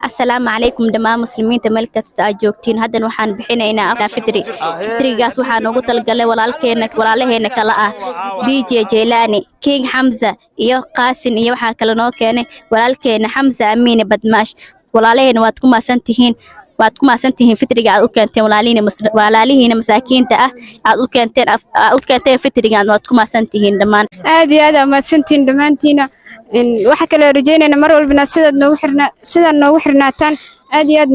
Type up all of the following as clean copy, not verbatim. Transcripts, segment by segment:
السلام عليكم دماء مسلمين تملك استاجوكتين هذا وحان بحينينا أفلا فطري قاس وحان ugu talgalay walaalaheenna kala ah DJ Jeelani King Hamza iyo Qaasin iyo waxa kale noo keenay walaalkeena Hamza Amiin Badmaash walaalaheen waad ku maasantihiin fitriga aad u keenteen walaalihiina masaakiinta ah aad u keenteen fitriga waad ku maasantihiin dhamaan aad iyo aad maasantiin dhamaantiina waxa kale rajeynayna mar walba sidaad noogu xirnaataan aad iyo aad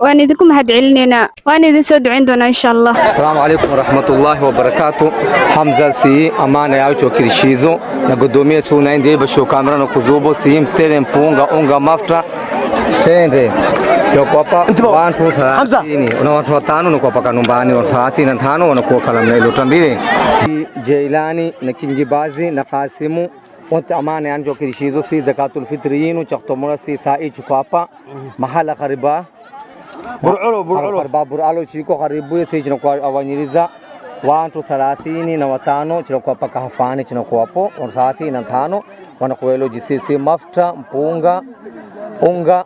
waan idinku mahadcelineynaa waan idin soo duceyn doonaa insha Allah. Assalaamu alaykum warahmatullahi wabarakatuh. Hamza si amana yao kirishizo na godomia suna ndiye basho kamera na kuzubo si mtele mpunga unga mafuta stende yo papa wantu thalathini una watu watano kwa paka nyumbani wa 35 wanakuwa kalamna ile tambile Jeilani na Kingibazi na Kasimu wote amana yanjo kirishizo si zakatul fitriyinu chaktomura si sai chukapa mahala kariba buralo chiko karibu si chino kwa awanyiriza wantu 35 chino kwa paka hafani chino kwa hapo 35 wanakuwelo jisisi mafuta mpunga unga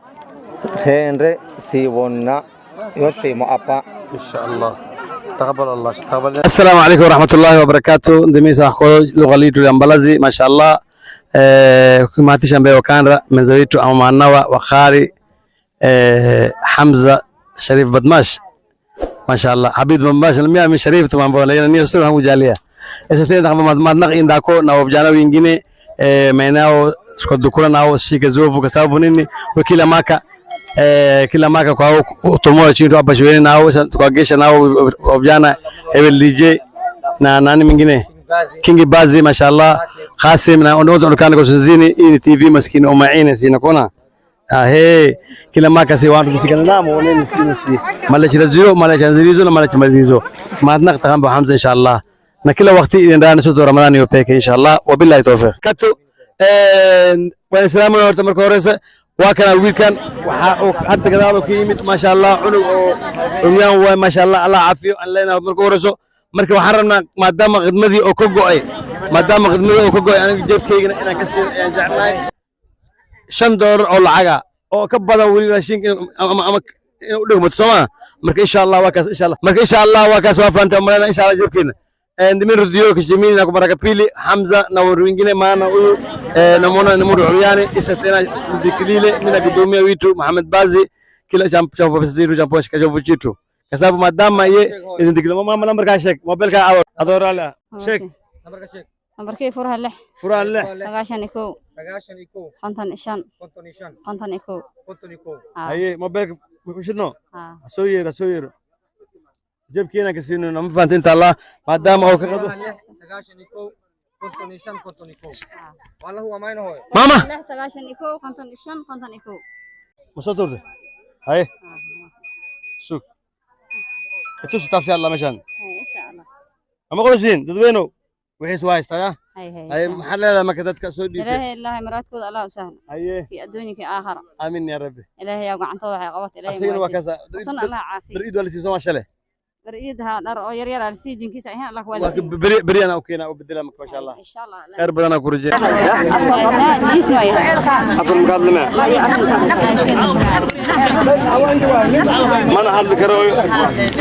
tendre si wonna yote mo apa inshallah تقبل الله تقبل. السلام عليكم ورحمة الله وبركاته. دميسا أخوة لغة ليتو لأمبلازي ما شاء الله. كما تشان وكان من زويتو أمام النوى وخاري حمزة شريف بدماش ما شاء الله حبيب بدماش المياه من شريف تمام بولا نيو سر هم جالية. إستين تقبل ما نق إن داكو ناو بجانا وينجيني ميناو سكوت دكورا ناو شيك زوفو كسابونيني وكيلا ماكا kila maka kwa utomoa chini hapa shuleni nao tukagesha nao vijana DJ na nani mwingine King Bazi mashallah Qasim na onekana kwa Suzini hii TV maskini umaini sinakona kila maka si watu kufikana namo nini mala chilazio mala chanzilizo na mala chimalizo maadna takamba Hamza inshallah na kila wakati ndani soto Ramadhani yopeke inshallah wabillahi tawfiq katu wa salamu alaykum marka وكان الويكند حتى كذا كيمت ما شاء الله عنو ما شاء الله الله عافيه علينا مركورسو مركو حرمنا ما دام خدمتي او كغوي انا جيبكيغنا انا كسير جعلناي $5 او لعغا او كبدا ولي راشين اما دغمت سما مرك ان شاء الله وكاس ان شاء الله مرك ان شاء الله وكاس وافنت ان شاء الله جيبكينا ndimi rudio kishimini na kumaraka pili Hamza na wengine maana huyu namona ni muru yani isa tena dikilile mina kudumia witu Muhammad Bazi kila champo ziru champo shikajovu chitu kwa sababu madama ye ndikile mama number ka shek mobile ka awar adorala shek number ka shek number ke furha leh 91 aye mobile kushino asoyero جيب كينا كسينو نم فانت انت الله ما دام او كغدو سغاشنيكو كونتونيشن والله هو ماين هو ماما سغاشنيكو كونتونيكو مسطور ده هاي سوق اتوس تابسي الله مشان ان شاء الله اما قولسين ددوينو وحيس وايس تا هاي محل ما كدت كسو دي الهي الله مراتكود الله وسهل في الدنيا في اخره امين يا ربي الهي يا غعنتو waxay qabat ilaahay asina wa kaza san allah caafi bariid wala si soo shale بريدها نار يرير على السجن كيس هنا الله كويس بري أنا وكينا وبدلها ما شاء الله إن شاء الله خير بدنا كورجي أصل مقدمة ما نحل كرو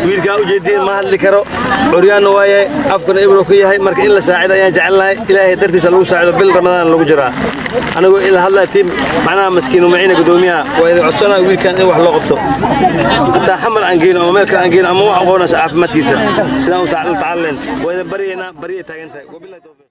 ويرجع وجدين ما نحل كرو عريان ويا أفكر إبروكية هاي مرك إلا ساعدة يعني جعلها إلهي ترتي سلو ساعدة بالرمضان لو جرى أنا أقول إلا هلا تيم معنا مسكين ومعينا قدوميها وإذا عصنا ويركان إيه وحلا قبته أنت حمل عنقين ومالك عنقين أمو عقونا عافمتيسا سلام تعلن وإذا برينا بريه تاجنتك وبالله توفيق